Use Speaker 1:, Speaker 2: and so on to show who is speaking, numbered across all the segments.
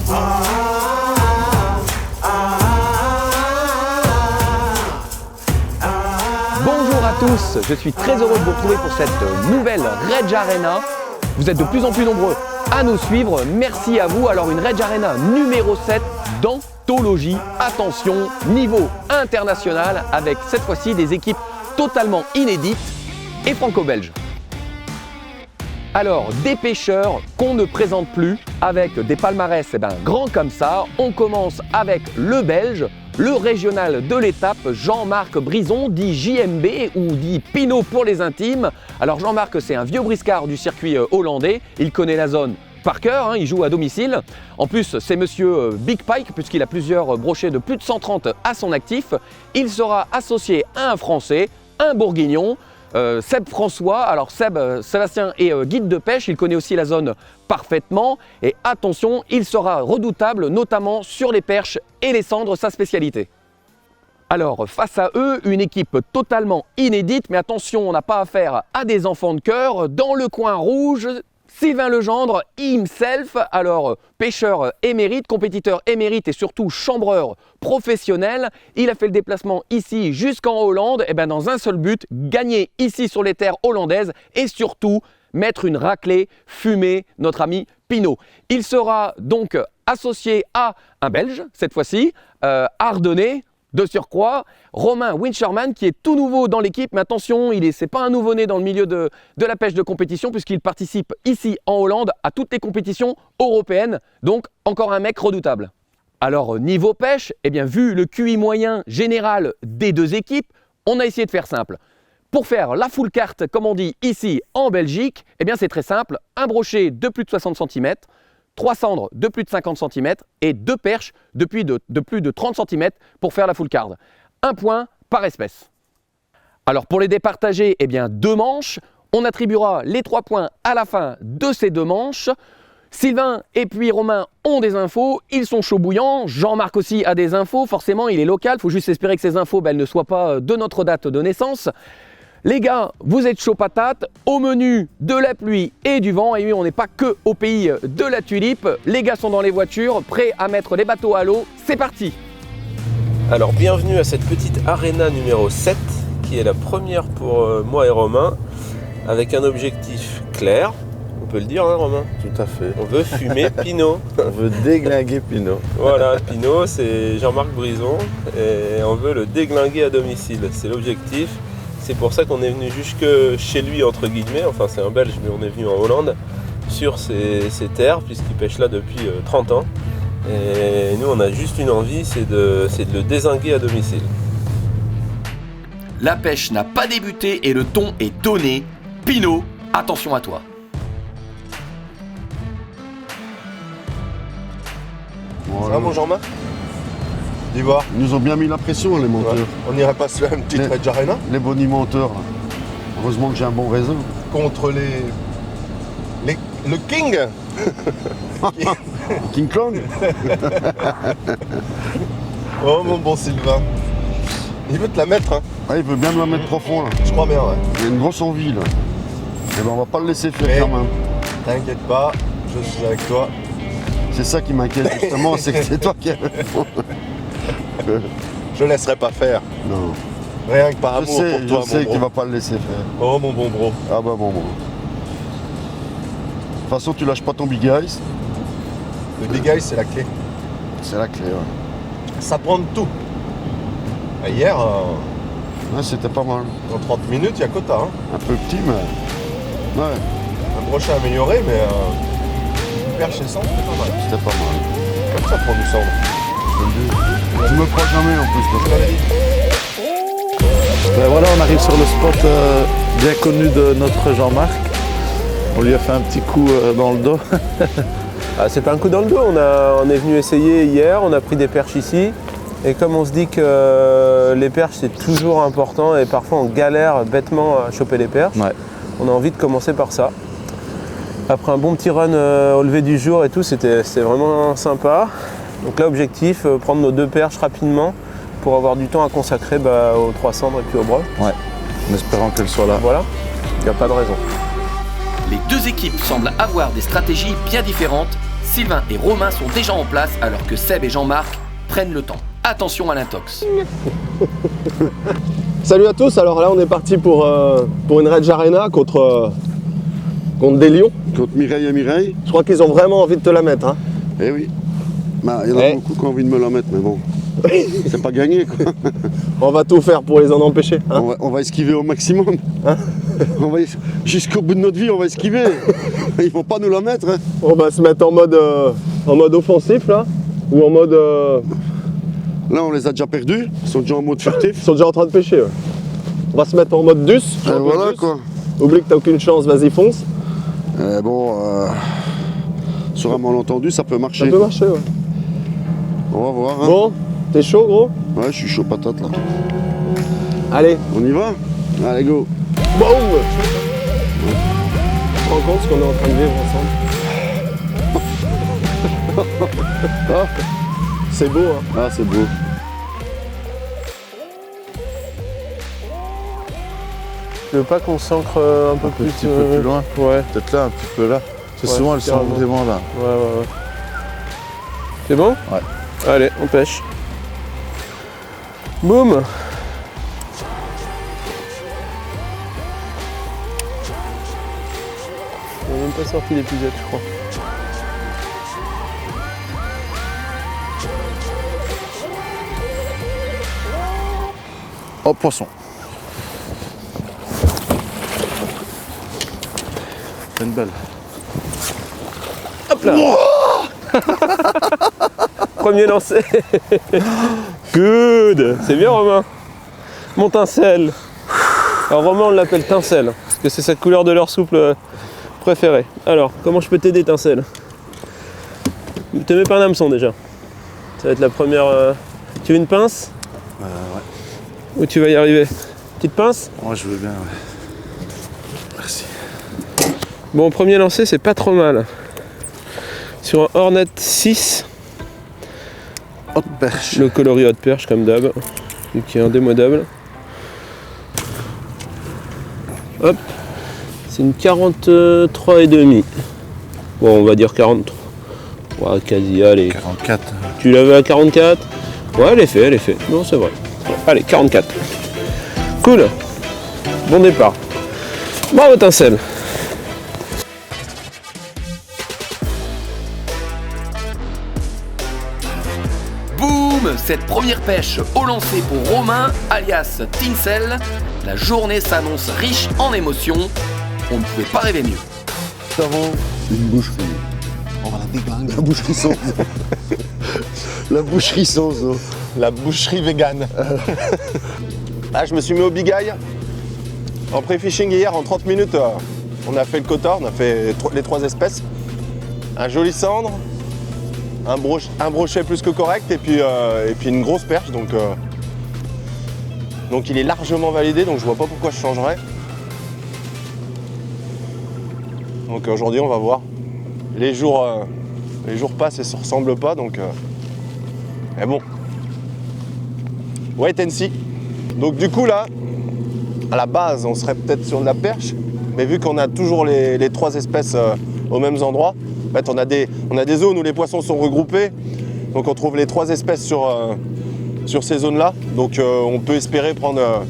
Speaker 1: Bonjour à tous, je suis très heureux de vous retrouver pour cette nouvelle Rage Arena. Vous êtes de plus en plus nombreux à nous suivre, merci à vous. Alors une Rage Arena numéro 7 d'anthologie, attention, niveau international avec cette fois-ci des équipes totalement inédites et franco-belges. Alors des pêcheurs qu'on ne présente plus avec des palmarès grands comme ça. On commence avec le Belge, le régional de l'étape, Jean-Marc Brison, dit JMB ou dit Pinot pour les intimes. Alors Jean-Marc, c'est un vieux briscard du circuit hollandais, il connaît la zone par cœur, il joue à domicile. En plus, c'est monsieur Big Pike, puisqu'il a plusieurs brochets de plus de 130 à son actif. Il sera associé à un Français, un Bourguignon, Seb François. Alors Sébastien est guide de pêche, il connaît aussi la zone parfaitement. Et attention, il sera redoutable, notamment sur les perches et les cendres, sa spécialité. Alors face à eux, une équipe totalement inédite, mais attention, on n'a pas affaire à des enfants de cœur. Dans le coin rouge, Sylvain Legendre himself, alors pêcheur émérite, compétiteur émérite et surtout chambreur professionnel. Il a fait le déplacement ici jusqu'en Hollande, et dans un seul but, gagner ici sur les terres hollandaises et surtout mettre une raclée, fumer notre ami Pinot. Il sera donc associé à un Belge, cette fois-ci, ardennais, de surcroît, Romain Wincherman qui est tout nouveau dans l'équipe, mais attention, c'est pas un nouveau-né dans le milieu de la pêche de compétition puisqu'il participe ici en Hollande à toutes les compétitions européennes, donc encore un mec redoutable. Alors niveau pêche, vu le QI moyen général des deux équipes, on a essayé de faire simple. Pour faire la full carte, comme on dit ici en Belgique, c'est très simple, un brochet de plus de 60 cm, 3 cendres de plus de 50 cm et 2 perches de plus de 30 cm pour faire la full card. Un point par espèce. Alors pour les départager, 2 manches. On attribuera les 3 points à la fin de ces 2 manches. Sylvain et puis Romain ont des infos, ils sont chauds bouillants. Jean-Marc aussi a des infos, forcément il est local, il faut juste espérer que ces infos elles ne soient pas de notre date de naissance. Les gars, vous êtes chaud patate, au menu de la pluie et du vent. Et oui, on n'est pas que au pays de la tulipe. Les gars sont dans les voitures, prêts à mettre les bateaux à l'eau. C'est parti!
Speaker 2: Alors, bienvenue à cette petite arena numéro 7, qui est la première pour moi et Romain, avec un objectif clair. On peut le dire, hein, Romain?
Speaker 3: Tout à fait.
Speaker 2: On veut fumer Pinot.
Speaker 3: On veut déglinguer Pinot.
Speaker 2: Voilà, Pinot, c'est Jean-Marc Brison, et on veut le déglinguer à domicile. C'est l'objectif. C'est pour ça qu'on est venu jusque chez lui, entre guillemets, enfin c'est un Belge, mais on est venu en Hollande, sur ces terres, puisqu'il pêche là depuis 30 ans. Et nous, on a juste une envie, c'est de le dézinguer à domicile.
Speaker 1: La pêche n'a pas débuté et le ton est donné. Pinot, attention à toi.
Speaker 3: Voilà.
Speaker 2: Ça va, mon Jean-Marc? Dis voir.
Speaker 3: Ils nous ont bien mis la pression, les monteurs.
Speaker 2: Ouais. On irait pas se faire une petite Rage Arena
Speaker 3: Les bonimenteurs. Heureusement que j'ai un bon réseau.
Speaker 2: contre le King.
Speaker 3: King Kong.
Speaker 2: Oh mon bon Sylvain. Il veut te la mettre, hein?
Speaker 3: Ah, il veut bien me la mettre profond là.
Speaker 2: Je crois bien, ouais.
Speaker 3: Il y a une grosse envie là. Et on va pas le laisser faire quand même.
Speaker 2: T'inquiète pas, je suis avec toi.
Speaker 3: C'est ça qui m'inquiète justement, c'est que c'est toi qui as raison.
Speaker 2: Je laisserai pas faire.
Speaker 3: Non.
Speaker 2: Rien que par amour pour toi,
Speaker 3: je sais qu'il va pas le laisser faire.
Speaker 2: Oh mon bon bro.
Speaker 3: Ah bah bon. De toute façon, tu lâches pas ton Big Ice.
Speaker 2: Le Big Ice, c'est la clé.
Speaker 3: C'est la clé, ouais.
Speaker 2: Ça prend de tout. Et hier,
Speaker 3: Ouais, c'était pas mal.
Speaker 2: en 30 minutes, il y a quota. Hein.
Speaker 3: Un peu petit, mais... Ouais,
Speaker 2: Un brochet amélioré, mais perche et cendre, c'était pas mal.
Speaker 3: c'était pas mal.
Speaker 2: Comme ça prend du cendre.
Speaker 3: Tu me crois jamais en plus, toi.
Speaker 4: Voilà, on arrive sur le spot bien connu de notre Jean-Marc. On lui a fait un petit coup dans le dos.
Speaker 2: C'est pas un coup dans le dos, on est venu essayer hier, on a pris des perches ici. Et comme on se dit que les perches c'est toujours important et parfois on galère bêtement à choper les perches,
Speaker 4: Ouais.
Speaker 2: on a envie de commencer par ça. Après un bon petit run au lever du jour et tout, c'était vraiment sympa. Donc là, objectif, prendre nos 2 perches rapidement pour avoir du temps à consacrer aux 3 cendres et puis au broc.
Speaker 4: Ouais, en espérant qu'elle soit là.
Speaker 2: Voilà, il n'y a pas de raison.
Speaker 1: Les deux équipes semblent avoir des stratégies bien différentes. Sylvain et Romain sont déjà en place alors que Seb et Jean-Marc prennent le temps. Attention à l'intox.
Speaker 5: Salut à tous, alors là on est parti pour une Rage Arena contre des lions.
Speaker 3: Contre Mireille et Mireille.
Speaker 5: Je crois qu'ils ont vraiment envie de te la mettre. Hein.
Speaker 3: Eh oui. Bah, il y en a beaucoup qui ont envie de me la mettre, mais bon. C'est pas gagné quoi.
Speaker 5: On va tout faire pour les en empêcher. Hein.
Speaker 3: On va esquiver au maximum. Hein. Jusqu'au bout de notre vie, on va esquiver. Ils vont pas nous la mettre. Hein.
Speaker 5: On va se mettre en mode offensif là. Ou en mode...
Speaker 3: Là, on les a déjà perdus. Ils sont déjà en mode furtif.
Speaker 5: Ils sont déjà en train de pêcher. Ouais. On va se mettre en mode dus.
Speaker 3: Voilà quoi.
Speaker 5: Oublie que t'as aucune chance, vas-y fonce.
Speaker 3: Sur un malentendu, ça peut marcher.
Speaker 5: Ça peut marcher, ouais.
Speaker 3: On va voir. Hein.
Speaker 5: Bon, t'es chaud, gros?
Speaker 3: Ouais, je suis chaud patate là.
Speaker 5: Allez.
Speaker 3: On y va? Allez, go.
Speaker 5: Boum! Tu te rends compte ce qu'on est en train de vivre ensemble? C'est beau, hein?
Speaker 3: Ah, c'est beau.
Speaker 5: Tu veux pas qu'on s'ancre un peu plus,
Speaker 4: petit peu plus loin?
Speaker 5: Ouais.
Speaker 4: Peut-être là, un petit peu là. C'est souvent elles sont
Speaker 5: carrément.
Speaker 4: vraiment là.
Speaker 5: Ouais. C'est bon?
Speaker 4: Ouais.
Speaker 5: Allez, on pêche. Boum! On n'a même pas sorti l'épisode, je crois.
Speaker 4: Oh, poisson. C'est une belle.
Speaker 5: Hop là! Premier lancé. Good! C'est bien, Romain. Mon tincelle. Alors Romain, on l'appelle tincelle parce que c'est sa couleur de leur souple préférée. Alors, comment je peux t'aider, tincelle? Te mets pas un hameçon déjà. Ça va être la première. Tu veux une pince?
Speaker 4: Ouais.
Speaker 5: Ou tu vas y arriver? Petite pince?
Speaker 4: Moi je veux bien, ouais. Merci.
Speaker 5: Bon, premier lancé, c'est pas trop mal. Sur un Hornet 6.
Speaker 4: Haute perche.
Speaker 5: Le coloris haute perche comme d'hab, qui est indémodable. Hop, c'est une 43,5. Bon, on va dire 43. Ouais, quasi, allez.
Speaker 4: 44.
Speaker 5: Tu l'avais à 44? Ouais, elle est fait. Non, c'est vrai. Allez, 44. Cool. Bon départ. Bravo, tincelle.
Speaker 1: Boum! Cette première pêche au lancer pour Romain, alias Tincelle. La journée s'annonce riche en émotions. On ne pouvait pas rêver mieux.
Speaker 3: Nous avons une boucherie. On va la déglinguer. La boucherie sans eau. La boucherie sans eau.
Speaker 5: La boucherie végane. Là, je me suis mis au big eye. En pré-fishing hier, en 30 minutes, on a fait le quota, on a fait les 3 espèces. Un joli cendre, un brochet plus que correct et puis une grosse perche. Donc il est largement validé, donc je vois pas pourquoi je changerais. Donc aujourd'hui, on va voir. Les jours passent et se ressemblent pas, donc... Mais bon. Wait and see. Donc du coup là, à la base, on serait peut-être sur de la perche, mais vu qu'on a toujours les 3 espèces aux mêmes endroits, en fait, on a des zones où les poissons sont regroupés, donc on trouve les 3 espèces sur ces zones-là. Donc on peut espérer prendre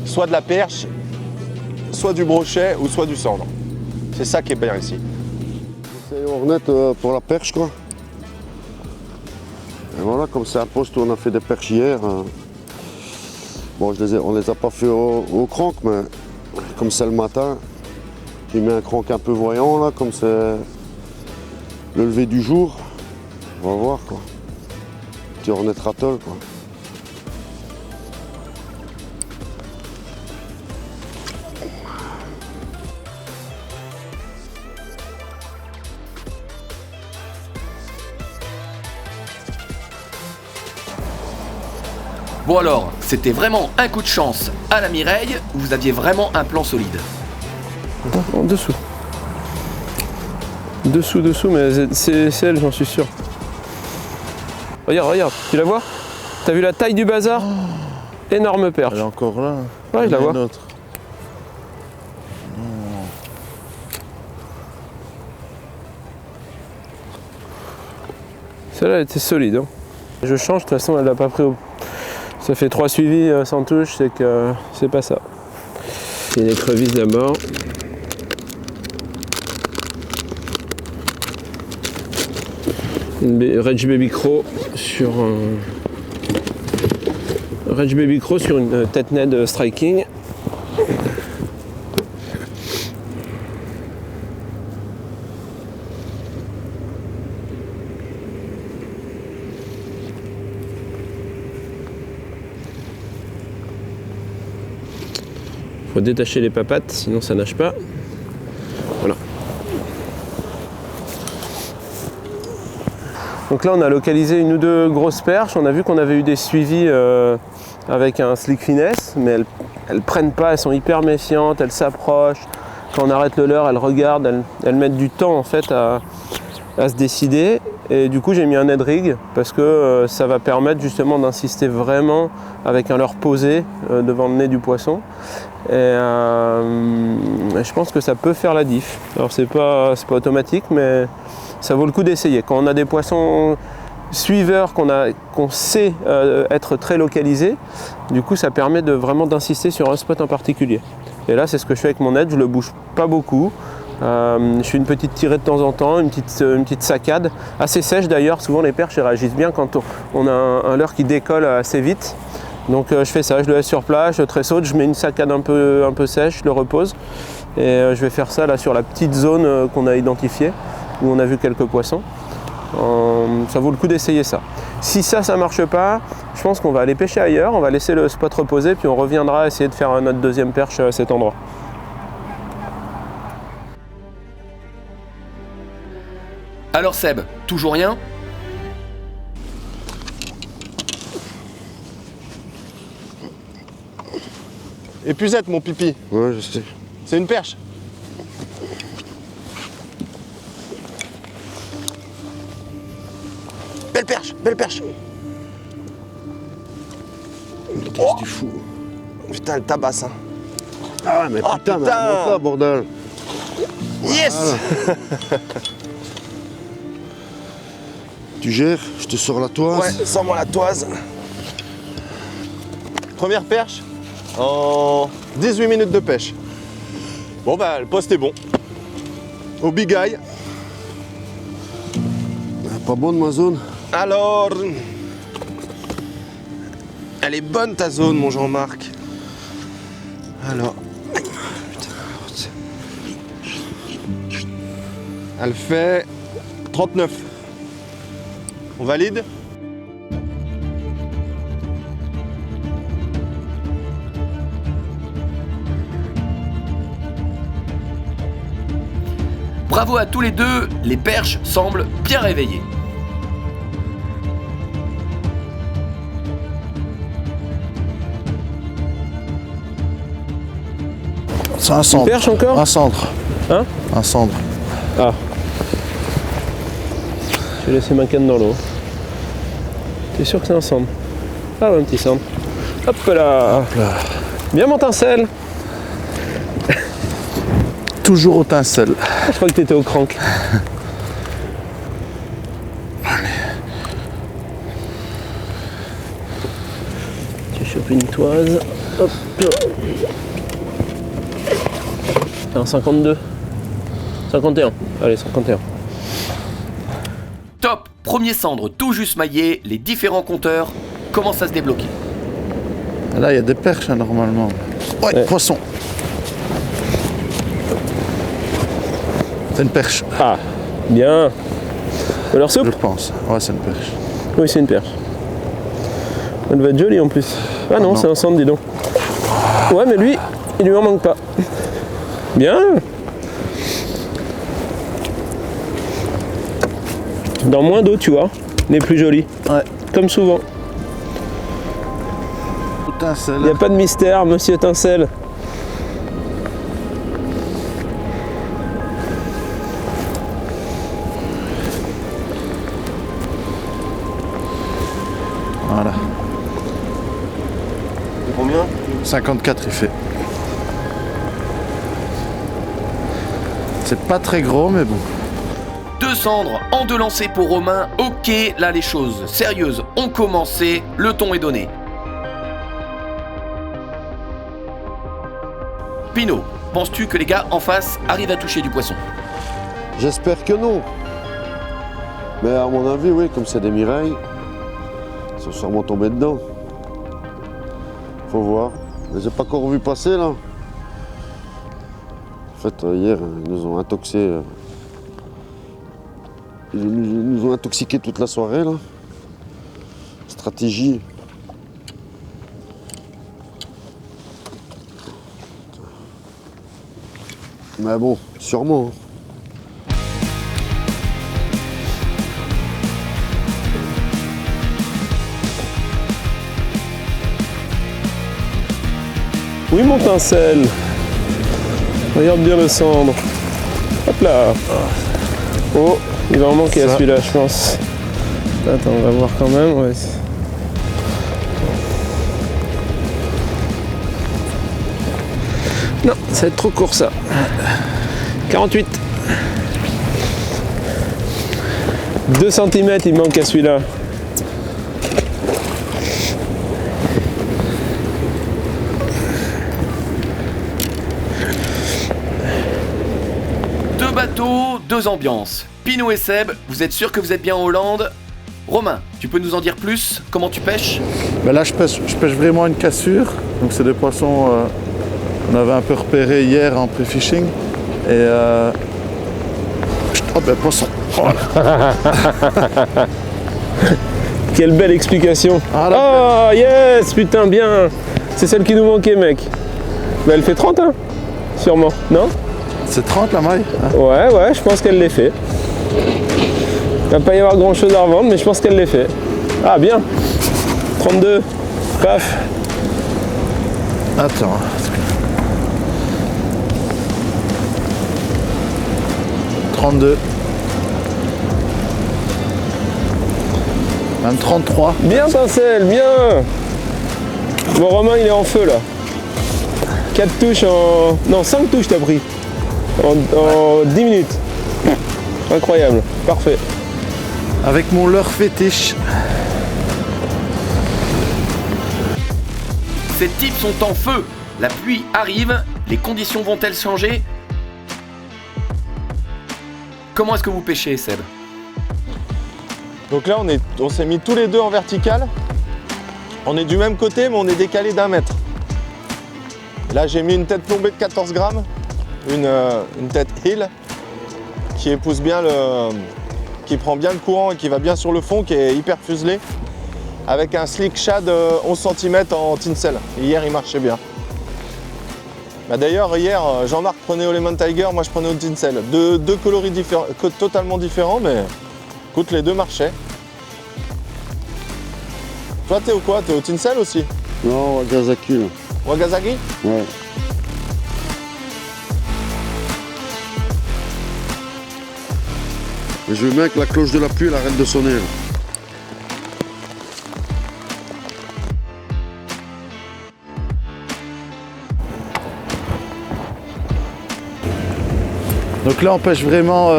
Speaker 5: soit de la perche, soit du brochet ou soit du cendre. C'est ça qui est bien ici.
Speaker 3: C'est Hornet pour la perche quoi. Et voilà, comme c'est un poste où on a fait des perches hier. Bon, on les a pas fait au crank, mais comme c'est le matin, j'ai mis un crank un peu voyant là, comme c'est le lever du jour. On va voir quoi. Petit Hornet rattle quoi.
Speaker 1: Bon alors, c'était vraiment un coup de chance à la Mireille ou vous aviez vraiment un plan solide?
Speaker 5: En dessous. Dessous, mais c'est elle, j'en suis sûr. Regarde, tu la vois? T'as vu la taille du bazar? Énorme perche.
Speaker 4: Elle est encore là.
Speaker 5: Ouais, je la vois.
Speaker 4: Une autre.
Speaker 2: Celle-là, elle était solide. Hein. Je change, de toute façon, elle l'a pas pris au... Ça fait 3 suivis sans touche, c'est que c'est pas ça. C'est une écrevisse d'abord. Une Reg Baby Crow sur une tête ned striking. Faut détacher les papates, sinon ça nage pas. Voilà. Donc là on a localisé une ou deux grosses perches. On a vu qu'on avait eu des suivis avec un slick finesse, mais elles prennent pas, elles sont hyper méfiantes, elles s'approchent. Quand on arrête le leurre, elles regardent, elles mettent du temps en fait à se décider. Et du coup j'ai mis un head rig parce que ça va permettre justement d'insister vraiment avec un leurre posé devant le nez du poisson. Et je pense que ça peut faire la diff. Alors c'est pas automatique, mais ça vaut le coup d'essayer. Quand on a des poissons suiveurs qu'on sait être très localisés, du coup ça permet vraiment d'insister sur un spot en particulier. Et là c'est ce que je fais avec mon net, je le bouge pas beaucoup. Je fais une petite tirée de temps en temps, une petite saccade, assez sèche d'ailleurs. Souvent les perches réagissent bien quand on a un leurre qui décolle assez vite. Donc je fais ça, je le laisse sur place, je tressaute, je mets une saccade un peu sèche, je le repose. Et je vais faire ça là sur la petite zone qu'on a identifiée, où on a vu quelques poissons. Ça vaut le coup d'essayer ça. Si ça marche pas, je pense qu'on va aller pêcher ailleurs, on va laisser le spot reposer, puis on reviendra essayer de faire notre deuxième perche à cet endroit.
Speaker 1: Alors Seb, toujours rien?
Speaker 5: Épuisette, mon pipi.
Speaker 3: Ouais, je sais.
Speaker 5: C'est une perche. Belle perche, belle perche.
Speaker 3: Qu'est-ce que tu fous?
Speaker 5: Putain, elle tabasse. Hein.
Speaker 3: Ah, mais
Speaker 5: Oh,
Speaker 3: putain, mais
Speaker 5: putain.
Speaker 3: remonte là, bordel.
Speaker 5: Yes.
Speaker 3: Tu gères, je te sors la toise.
Speaker 5: Ouais, sors-moi la toise. Première perche en 18 minutes de pêche. Bon bah le poste est bon. Au big eye.
Speaker 3: Pas bonne ma zone.
Speaker 5: Alors, elle est bonne ta zone, mon Jean-Marc. Alors, elle fait 39. On valide?
Speaker 1: Bravo à tous les deux, les perches semblent bien réveillées.
Speaker 4: C'est un cendre.
Speaker 2: Une perche encore?
Speaker 4: Un cendre.
Speaker 2: Hein?
Speaker 4: Un cendre.
Speaker 2: Ah. Je vais laisser ma canne dans l'eau. T'es sûr que c'est un cendre? Ah ouais, un petit cendre. Hop là.
Speaker 4: Hop là.
Speaker 2: Bien mon tincelle.
Speaker 4: Toujours au tincelle.
Speaker 2: Je crois que t'étais au crank. J'ai chopé une toise. Hop. Un 52. 51. Allez, 51.
Speaker 1: Top, premier cendre tout juste maillé, les différents compteurs commencent à se débloquer.
Speaker 4: Là, il y a des perches hein, normalement. Ouais,
Speaker 2: Ouais.
Speaker 4: poisson. C'est une perche,
Speaker 2: Ah, bien. De leur
Speaker 4: je
Speaker 2: soupe?
Speaker 4: pense. Ouais, c'est une perche.
Speaker 2: Oui, c'est une perche. Elle va être jolie en plus. Ah non,
Speaker 4: Non.
Speaker 2: c'est un cendre, dis donc. Ouais, mais lui, il lui en manque pas. Bien. Dans moins d'eau, tu vois, les plus jolis.
Speaker 4: Ouais.
Speaker 2: Comme souvent.
Speaker 4: Au tincelle.
Speaker 2: Il n'y a pas de mystère, monsieur Tincelle.
Speaker 4: Voilà.
Speaker 5: Combien?
Speaker 4: 54 il fait. C'est pas très gros mais bon.
Speaker 1: 2 cendres en 2 lancers pour Romain. Ok, là les choses sérieuses ont commencé, le ton est donné. Pino, penses-tu que les gars en face arrivent à toucher du poisson?
Speaker 3: J'espère que non. Mais à mon avis, oui, comme c'est des mireilles, ils sont sûrement tombés dedans. Faut voir. Je les ai pas encore vu passer là. En fait, hier, ils nous ont intoxé. Ils nous ont intoxiqué toute la soirée là. Stratégie. Mais bon, sûrement.
Speaker 2: Oui, mon pincel. Regarde bien le cendre. Hop là. Oh, il va en manquer à celui-là, je pense. Attends, on va voir quand même. Ouais. Non, ça va être trop court ça. 48. 2 cm il manque à celui-là.
Speaker 1: Deux bateaux, 2 ambiances. Pino et Seb, vous êtes sûr que vous êtes bien en Hollande? Romain, tu peux nous en dire plus? Comment tu pêches?
Speaker 4: Ben là, je pêche vraiment une cassure. Donc, c'est des poissons qu'on avait un peu repérés hier en pré-fishing. Et oh ben, poisson. Oh,
Speaker 2: Quelle belle explication.
Speaker 4: Ah,
Speaker 2: Oh yes, putain, bien. C'est celle qui nous manquait, mec. Bah, elle fait 30, hein? Sûrement, non?
Speaker 4: c'est 30 la maille.
Speaker 2: Ouais, je pense qu'elle l'ait fait. Il va pas y avoir grand chose à revendre, mais je pense qu'elle l'ait fait. Ah, bien. 32. Paf.
Speaker 4: Attends. 32. Même 33.
Speaker 2: Bien, pincelle, bien. Bon, Romain, il est en feu, là. 4 touches en... Non, 5 touches, t'as pris. En 10 minutes. Incroyable. Parfait.
Speaker 4: Avec mon leurre fétiche.
Speaker 1: Ces types sont en feu. La pluie arrive. Les conditions vont-elles changer? Comment est-ce que vous pêchez, Seb?
Speaker 5: Donc là, on s'est mis tous les deux en vertical. On est du même côté, mais on est décalé d'1 mètre. Là, j'ai mis une tête plombée de 14 grammes, une tête hill, qui épouse bien qui prend bien le courant et qui va bien sur le fond, qui est hyper fuselé, avec un slick shad 11 cm en tinsel. Hier, il marchait bien. Bah d'ailleurs, hier, Jean-Marc prenait au Lemon Tiger, moi je prenais au tinsel. Deux coloris totalement différents, mais écoute, les deux marchaient. Toi, t'es au quoi? T'es au tinsel aussi?
Speaker 3: Non, Wagasaki là.
Speaker 5: Wagasaki?
Speaker 3: Ouais. Et je veux bien que la cloche de la pluie elle arrête de sonner. Là.
Speaker 4: Donc là, on pêche vraiment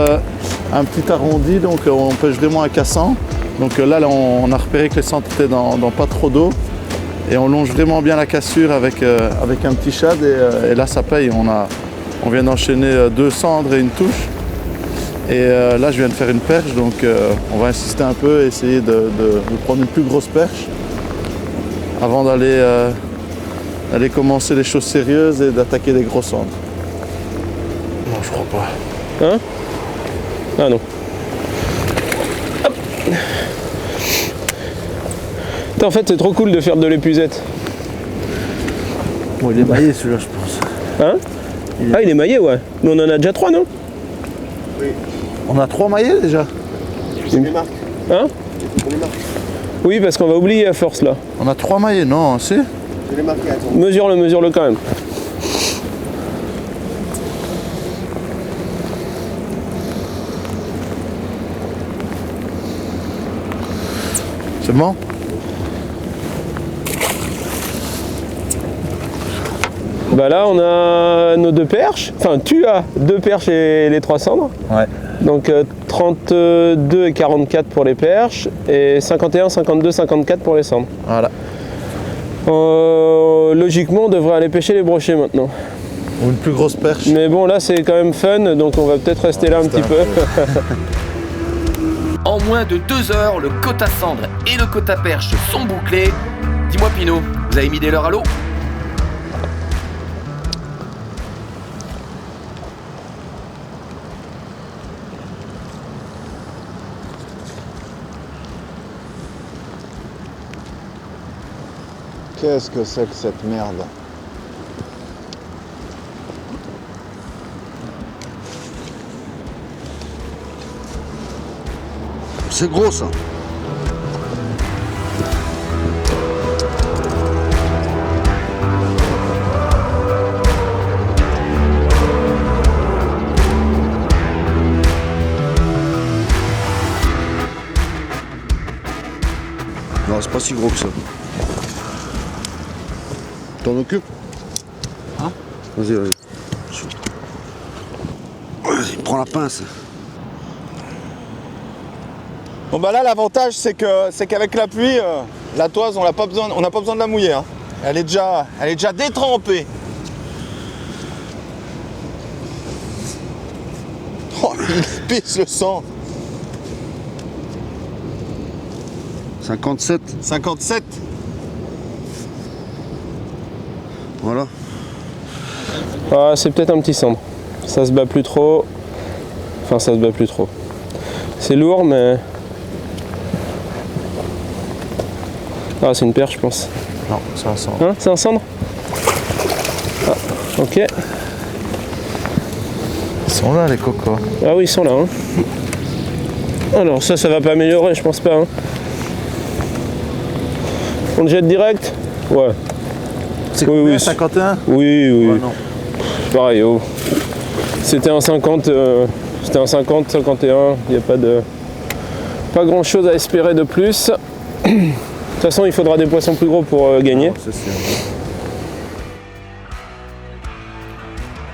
Speaker 4: un petit arrondi, donc on pêche vraiment un cassant. Donc là, on a repéré que les centres étaient dans pas trop d'eau. Et on longe vraiment bien la cassure avec un petit shad. Et là, ça paye. On vient d'enchaîner 2 cendres et une touche. Et là, je viens de faire une perche. Donc on va insister un peu et essayer de prendre une plus grosse perche avant d'aller commencer les choses sérieuses et d'attaquer des gros cendres. Non, je crois pas.
Speaker 2: Hein? Ah non. Hop. Putain, en fait, c'est trop cool de faire de l'épuisette.
Speaker 4: Bon, il est maillé celui-là, je pense.
Speaker 2: Hein? Ah, il est maillé, ouais. Mais on en a déjà 3, non?
Speaker 4: On a 3 maillets déjà.
Speaker 2: Hein? Oui, parce qu'on va oublier à force, là.
Speaker 4: On a 3 maillets, non, si?
Speaker 2: Mesure-le quand même.
Speaker 4: C'est bon?
Speaker 2: Bah là, on a nos 2 perches. Enfin, tu as 2 perches et les 3 cendres.
Speaker 4: Ouais.
Speaker 2: Donc 32 et 44 pour les perches et 51, 52, 54 pour les cendres.
Speaker 4: Voilà.
Speaker 2: Logiquement, on devrait aller pêcher les brochets maintenant.
Speaker 4: Ou une plus grosse perche.
Speaker 2: Mais bon, là c'est quand même fun, donc on va peut-être rester là un petit peu.
Speaker 1: En moins de 2 heures, le quota cendre et le quota perche sont bouclés. Dis-moi Pinot, vous avez mis des leurres à l'eau?
Speaker 5: Qu'est-ce que c'est que cette merde?
Speaker 3: C'est gros ça. Non, c'est pas si gros que ça. T'en occupes?
Speaker 5: Hein?
Speaker 3: Vas-y, vas-y. Vas-y, prends la pince.
Speaker 5: Bon bah là l'avantage c'est qu'avec la pluie, la toise on n'a pas besoin de la mouiller. Hein. Elle est déjà détrempée. Oh, il pisse le sang.
Speaker 3: 57.
Speaker 5: 57.
Speaker 3: Voilà.
Speaker 2: Ah, c'est peut-être un petit cendre. Ça se bat plus trop. Enfin, ça se bat plus trop. C'est lourd, mais... Ah, c'est une perche, je pense.
Speaker 4: Non, c'est un cendre.
Speaker 2: Hein, c'est un cendre? Ah, ok.
Speaker 4: Ils sont là les cocos.
Speaker 2: Ah oui, ils sont là. Hein. Alors ça va pas améliorer, je pense pas. Hein. On le jette direct? Ouais.
Speaker 4: C'est
Speaker 2: Oui,
Speaker 4: combien,
Speaker 2: oui.
Speaker 4: 51?
Speaker 2: Oui.
Speaker 4: Ouais, non.
Speaker 2: Pareil, oh. C'était un 50, c'était un 50, 51, il n'y a pas grand chose à espérer de plus. De toute façon, il faudra des poissons plus gros pour gagner.
Speaker 4: C'est sûr.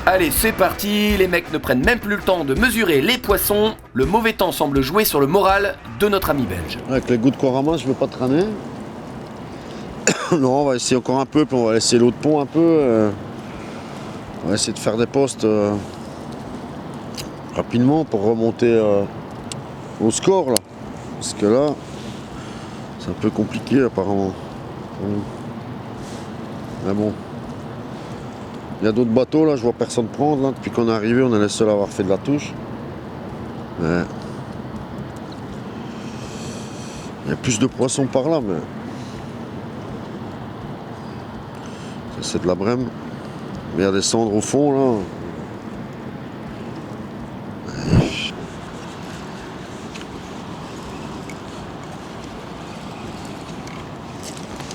Speaker 1: Allez, c'est parti, les mecs ne prennent même plus le temps de mesurer les poissons. Le mauvais temps semble jouer sur le moral de notre ami belge.
Speaker 3: Avec les gouttes qu'on ramasse, je veux pas traîner. Non, on va essayer encore un peu, puis on va laisser l'autre pont un peu. On va essayer de faire des postes rapidement pour remonter au score là. Parce que là, c'est un peu compliqué apparemment. Mais bon. Il y a d'autres bateaux là, je vois personne prendre là. Depuis qu'on est arrivé, on est les seuls à avoir fait de la touche. Mais il y a plus de poissons par là, mais ça c'est de la brème. Mais il y a des cendres au fond là.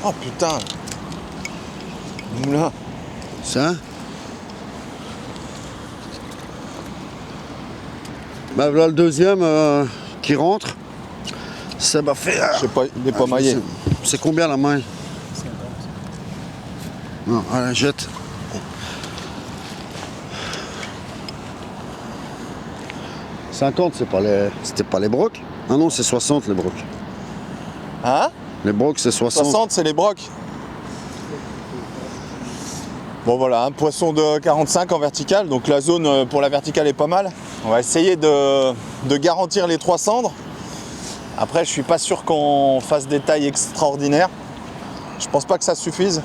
Speaker 5: Oh putain. Moulin.
Speaker 3: Ça? Bah voilà le deuxième qui rentre. Ça m'a fait.
Speaker 5: Je sais pas, il n'est pas maillé.
Speaker 3: C'est combien la maille? 50. Non, allez, jette. « 50, c'était pas les brocs? Ah non, c'est 60 les brocs.
Speaker 5: Hein?
Speaker 3: Les brocs, c'est 60.
Speaker 5: 60, c'est les brocs. Bon voilà, un poisson de 45 en vertical, donc la zone pour la verticale est pas mal. On va essayer de garantir les 3 cendres. Après, je suis pas sûr qu'on fasse des tailles extraordinaires. Je pense pas que ça suffise.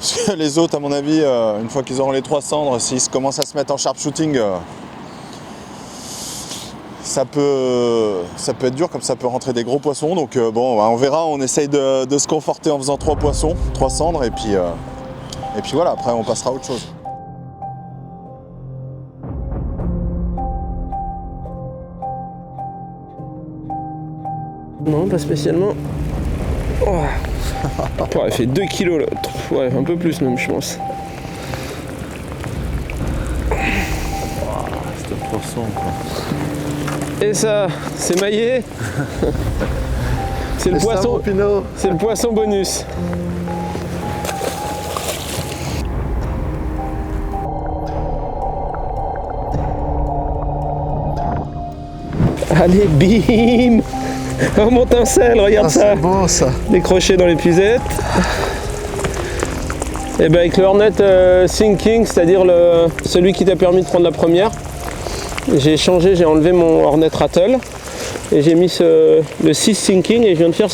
Speaker 5: Parce que les autres, à mon avis, une fois qu'ils auront les 3 cendres, s'ils commencent à se mettre en sharpshooting, ça peut être dur, comme ça peut rentrer des gros poissons. Donc bon, on verra, on essaye de se conforter en faisant 3 poissons, 3 cendres, et puis voilà, après on passera à autre chose.
Speaker 2: Non, pas spécialement. Oh. Oh, elle fait 2 kilos là. Ouais, un peu plus même, je pense.
Speaker 4: C'est un poisson quoi.
Speaker 2: Et ça, c'est maillé. C'est le poisson. C'est le poisson bonus. Allez, bim. Oh mon tincelle, regarde ça.
Speaker 4: C'est beau ça.
Speaker 2: Décroché dans l'épuisette. Et bien avec le Hornet Sinking, c'est-à-dire celui qui t'a permis de prendre la première, j'ai changé, j'ai enlevé mon Hornet Rattle et j'ai mis le 6 Sinking et je viens de faire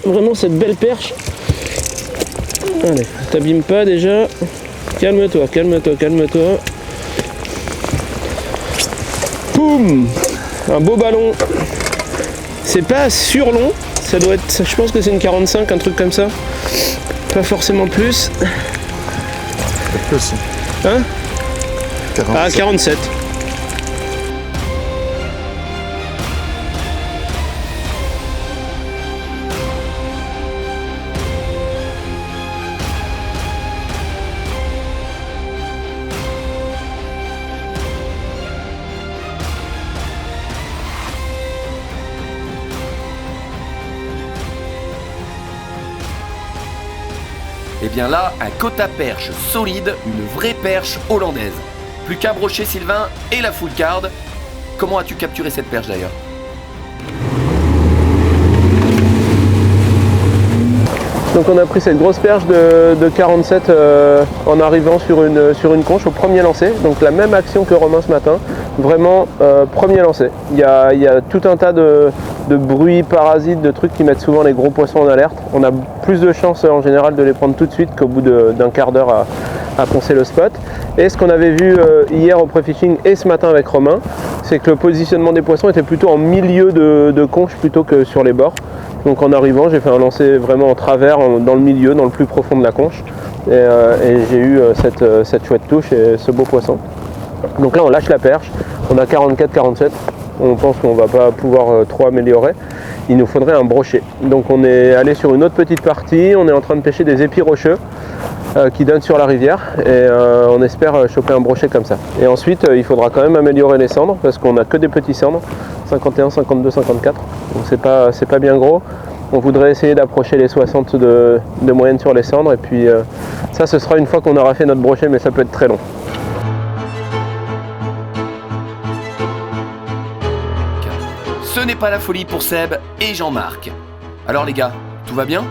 Speaker 2: vraiment cette belle perche. Allez, t'abîme pas déjà. Calme-toi, calme-toi, calme-toi. Boum! Un beau ballon. C'est pas sur long, ça doit être, je pense que c'est une 45, un truc comme ça. Pas forcément plus.
Speaker 4: Plus.
Speaker 2: Hein?
Speaker 4: 47.
Speaker 2: Ah, 47.
Speaker 1: Et bien là, un quota perche solide, une vraie perche hollandaise. Plus qu'un brochet Sylvain et la full card. Comment as-tu capturé cette perche d'ailleurs?
Speaker 2: Donc on a pris cette grosse perche de 47 en arrivant sur une conche au premier lancer. Donc la même action que Romain ce matin, vraiment premier lancer. Il y a tout un tas de bruits parasites, de trucs qui mettent souvent les gros poissons en alerte. On a plus de chances en général de les prendre tout de suite qu'au bout d'un quart d'heure à poncer le spot. Et ce qu'on avait vu hier au pré-fishing et ce matin avec Romain, c'est que le positionnement des poissons était plutôt en milieu de conche plutôt que sur les bords. Donc en arrivant, j'ai fait un lancer vraiment en travers, dans le milieu, dans le plus profond de la conche. Et j'ai eu cette chouette touche et ce beau poisson. Donc là, on lâche la perche. On a 44-47. On pense qu'on ne va pas pouvoir trop améliorer. Il nous faudrait un brochet. Donc on est allé sur une autre petite partie. On est en train de pêcher des épis rocheux qui donnent sur la rivière. Et on espère choper un brochet comme ça. Et ensuite, il faudra quand même améliorer les cendres parce qu'on n'a que des petits cendres. 51, 52, 54. Donc c'est pas bien gros. On voudrait essayer d'approcher les 60 de moyenne sur les cendres. Et puis ça, ce sera une fois qu'on aura fait notre brochet, mais ça peut être très long.
Speaker 1: Ce n'est pas la folie pour Seb et Jean-Marc. Alors les gars, tout va bien?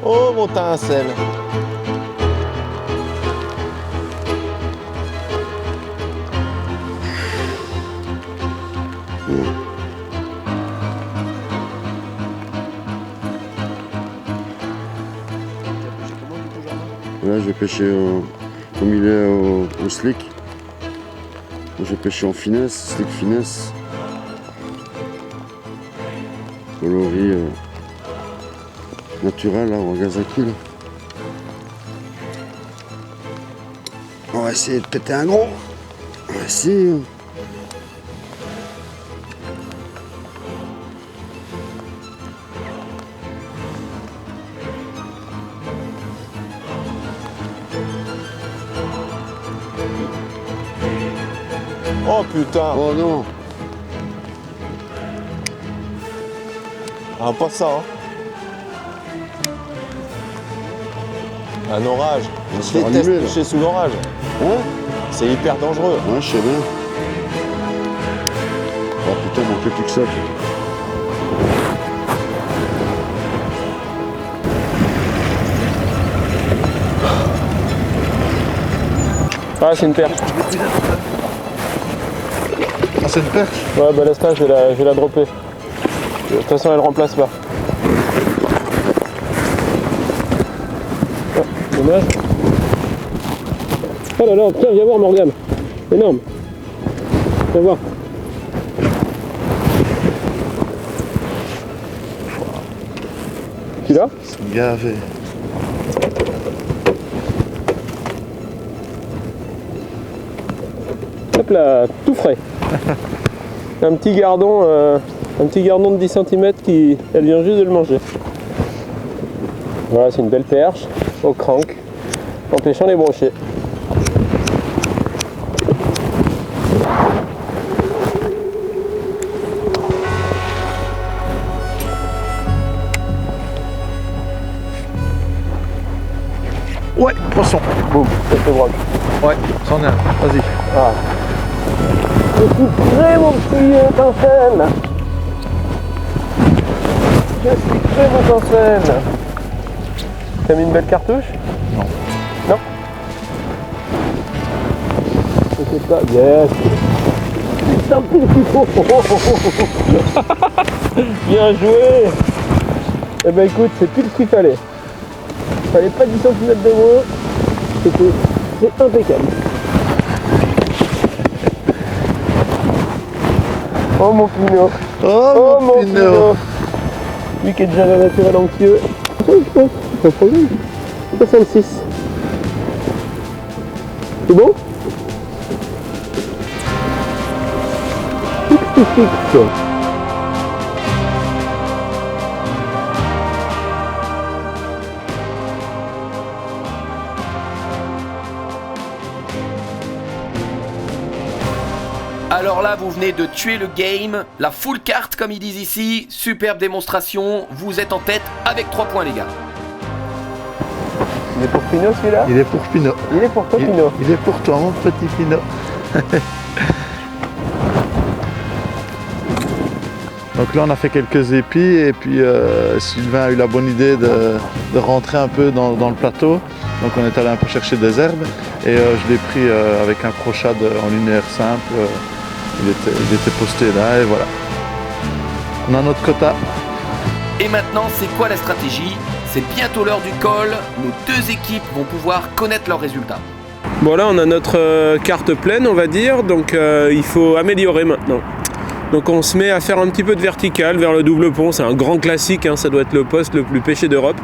Speaker 5: Oh mon tincelle.
Speaker 3: Là, j'ai pêché comme il est au slick. J'ai pêché en finesse, slick finesse. Coloris naturel là, au Nagasaki. Là. On va essayer de péter un gros. On va essayer.
Speaker 5: Oh putain.
Speaker 3: Oh non.
Speaker 5: Ah, pas ça, hein. Un orage. Je déteste pêcher sous l'orage.
Speaker 3: Hein?
Speaker 5: C'est hyper dangereux.
Speaker 3: Ouais, je sais bien. Oh putain, il manquait plus que ça.
Speaker 2: Ah, c'est une perche.
Speaker 4: Ah, c'est une perche?
Speaker 2: Ouais, bah laisse pas, je vais la dropper. De toute façon, elle remplace pas. Ah, dommage. Oh là là, tiens, viens voir Morgane. Énorme. Viens voir. Tu l'as?
Speaker 4: C'est gavé.
Speaker 2: Hop là, tout frais. Un petit gardon de 10 cm qui, elle vient juste de le manger. Voilà, c'est une belle perche au crank en pêchant les brochets.
Speaker 4: Ouais, poisson.
Speaker 2: Boum, ça te broque.
Speaker 4: Ouais, c'en est un. Vas-y.
Speaker 2: Ah. C'est tout prêt mon petit pincelle. Qu'est-ce qu'il fait, mon Chancel? T'as mis une belle cartouche?
Speaker 4: Non.
Speaker 2: Non? Je sais pas. Yes! Putain, bien joué! Eh ben écoute, c'est pile ce qu'il fallait. Fallait pas 10 cm de moins. C'est impeccable. Oh mon Pinot!
Speaker 4: Oh, mon Pinot.
Speaker 2: Lui qui est déjà un naturel anxieux. Pas de problème. 66. C'est bon? Fixe.
Speaker 1: Alors là, vous venez de tuer le game, la full carte comme ils disent ici, superbe démonstration, vous êtes en tête avec 3 points les gars.
Speaker 2: Il est pour Pinot celui-là?
Speaker 4: Il est pour Pinot.
Speaker 2: Il est pour toi Pinot.
Speaker 4: Il est pour toi, mon petit Pinot. Donc là, on a fait quelques épis et puis Sylvain a eu la bonne idée de rentrer un peu dans le plateau. Donc on est allé un peu chercher des herbes et je l'ai pris avec un crochat en linéaire simple. Il était posté là et voilà. On a notre quota.
Speaker 1: Et maintenant, c'est quoi la stratégie? C'est bientôt l'heure du call, nos deux équipes vont pouvoir connaître leurs résultats.
Speaker 2: Bon là on a notre carte pleine on va dire, donc il faut améliorer maintenant. Donc on se met à faire un petit peu de vertical vers le double pont, c'est un grand classique, hein, ça doit être le poste le plus pêché d'Europe.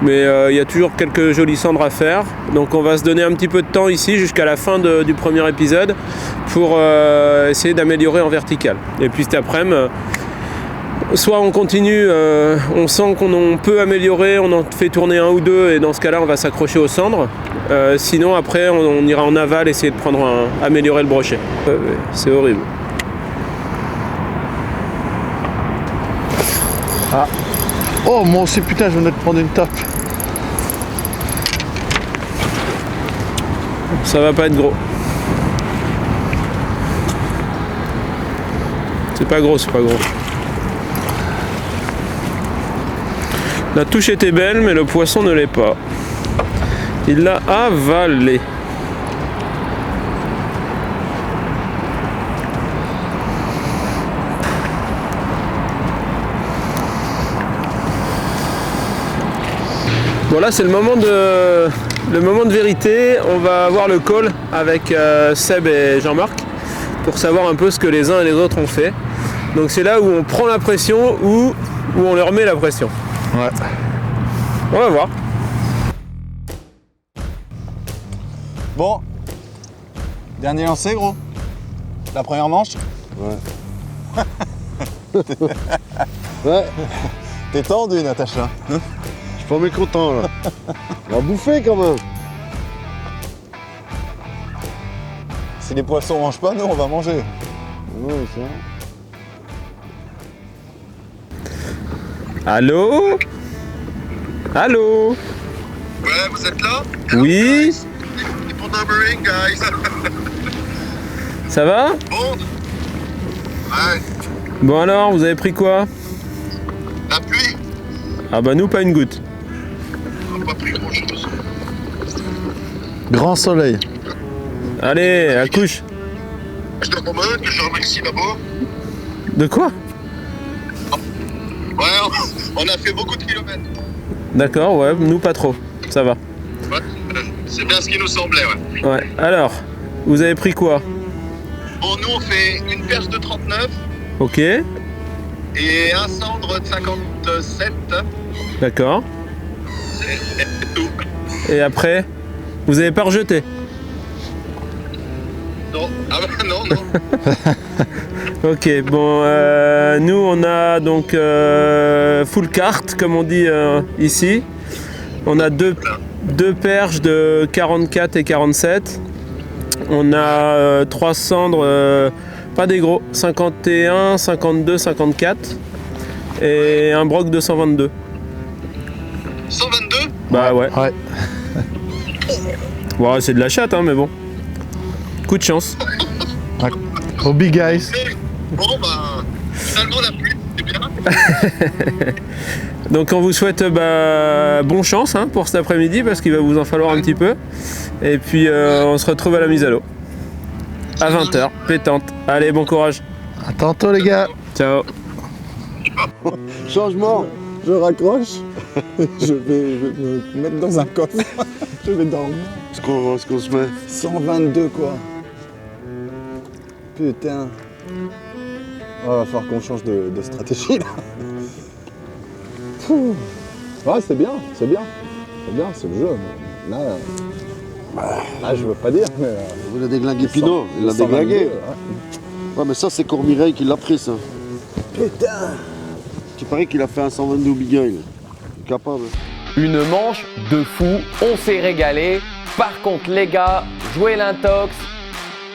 Speaker 2: Mais il y a toujours quelques jolies cendres à faire. Donc on va se donner un petit peu de temps ici jusqu'à la fin du premier épisode pour essayer d'améliorer en vertical. Et puis cet après-midi, soit on continue, on sent qu'on peut améliorer, on en fait tourner un ou deux et dans ce cas-là on va s'accrocher aux cendres. Sinon après on ira en aval essayer de prendre améliorer le brochet. C'est horrible.
Speaker 4: Ah. Oh moi aussi putain je venais de prendre une tape.
Speaker 2: Ça va pas être gros. C'est pas gros, c'est pas gros. La touche était belle mais le poisson ne l'est pas. Il l'a avalé. Bon là c'est le moment de vérité, on va avoir le call avec Seb et Jean-Marc pour savoir un peu ce que les uns et les autres ont fait. Donc c'est là où on prend la pression ou où on leur met la pression.
Speaker 4: Ouais.
Speaker 2: On va voir.
Speaker 5: Bon, dernier lancé gros. La première manche.
Speaker 3: Ouais. Ouais.
Speaker 5: T'es tendu Natacha.
Speaker 3: Je suis pas mécontent là. On va bouffer quand même.
Speaker 5: Si les poissons mangent pas, nous on va manger.
Speaker 3: Ouais, ça.
Speaker 2: Allô? Allô?
Speaker 6: Ouais, vous êtes là?
Speaker 2: Oui?
Speaker 6: C'est pour numbering, guys.
Speaker 2: Ça va?
Speaker 6: Bon. Ouais.
Speaker 2: Bon alors, vous avez pris quoi?
Speaker 6: La pluie?
Speaker 2: Ah bah nous, pas une goutte.
Speaker 6: On n'a pas pris grand chose.
Speaker 4: Grand soleil.
Speaker 2: Allez, à couche.
Speaker 6: Je dois comprendre que je remercie d'abord.
Speaker 2: De quoi?
Speaker 6: Ouais, on a fait beaucoup de kilomètres.
Speaker 2: D'accord, ouais, nous pas trop. Ça va.
Speaker 6: Ouais, c'est bien ce qui nous semblait, ouais.
Speaker 2: Ouais, alors, vous avez pris quoi?
Speaker 6: Bon, nous on fait une perche de 39
Speaker 2: Ok,
Speaker 6: et un cendre de 57.
Speaker 2: d'accord.
Speaker 6: C'est tout.
Speaker 2: Et après, vous avez pas rejeté?
Speaker 6: Non, ah bah non, non.
Speaker 2: Ok, bon, nous on a donc full carte, comme on dit ici. On a deux perches de 44 et 47. On a 3 cendres, pas des gros, 51, 52, 54. Et un broc de 122.
Speaker 6: 122?
Speaker 2: Bah ouais.
Speaker 4: Ouais.
Speaker 2: Ouais, c'est de la chatte, hein, mais bon. Coup de chance.
Speaker 4: Oh big guys.
Speaker 6: Bon, bah, finalement la pluie, c'est bien.
Speaker 2: Donc on vous souhaite bonne chance pour cet après-midi parce qu'il va vous en falloir un petit peu. Et puis on se retrouve à la mise à l'eau. À 20h, pétante. Allez, bon courage.
Speaker 4: À tantôt les gars.
Speaker 2: Ciao.
Speaker 3: Changement.
Speaker 7: Je raccroche, je vais me mettre dans un coffre, je vais dormir.
Speaker 3: Ce qu'on se met.
Speaker 7: 122 quoi. Putain. Oh, va falloir qu'on change de stratégie là. Pouh. Ouais, c'est bien, c'est bien. C'est bien, c'est le jeu. Là, je veux pas dire, mais...
Speaker 3: Vous l'avez déglingué Pinot, il l'a
Speaker 7: 122,
Speaker 3: déglingué.
Speaker 7: ouais.
Speaker 3: Ouais, mais ça, c'est Cormireille qui l'a pris, ça.
Speaker 7: Putain.
Speaker 3: Tu parais qu'il a fait un 122 au Big Oil. Il est capable.
Speaker 1: Une manche de fou, on s'est régalé. Par contre les gars, jouer l'intox,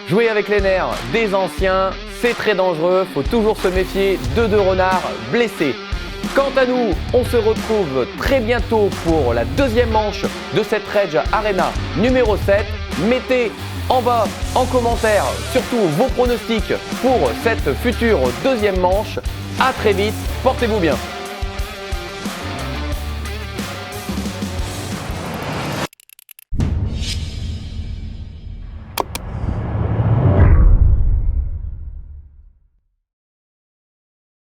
Speaker 1: jouer avec les nerfs des anciens, c'est très dangereux, faut toujours se méfier de deux renards blessés. Quant à nous, on se retrouve très bientôt pour la deuxième manche de cette Rage Arena numéro 7. Mettez en bas en commentaire surtout vos pronostics pour cette future deuxième manche. A très vite, portez-vous bien.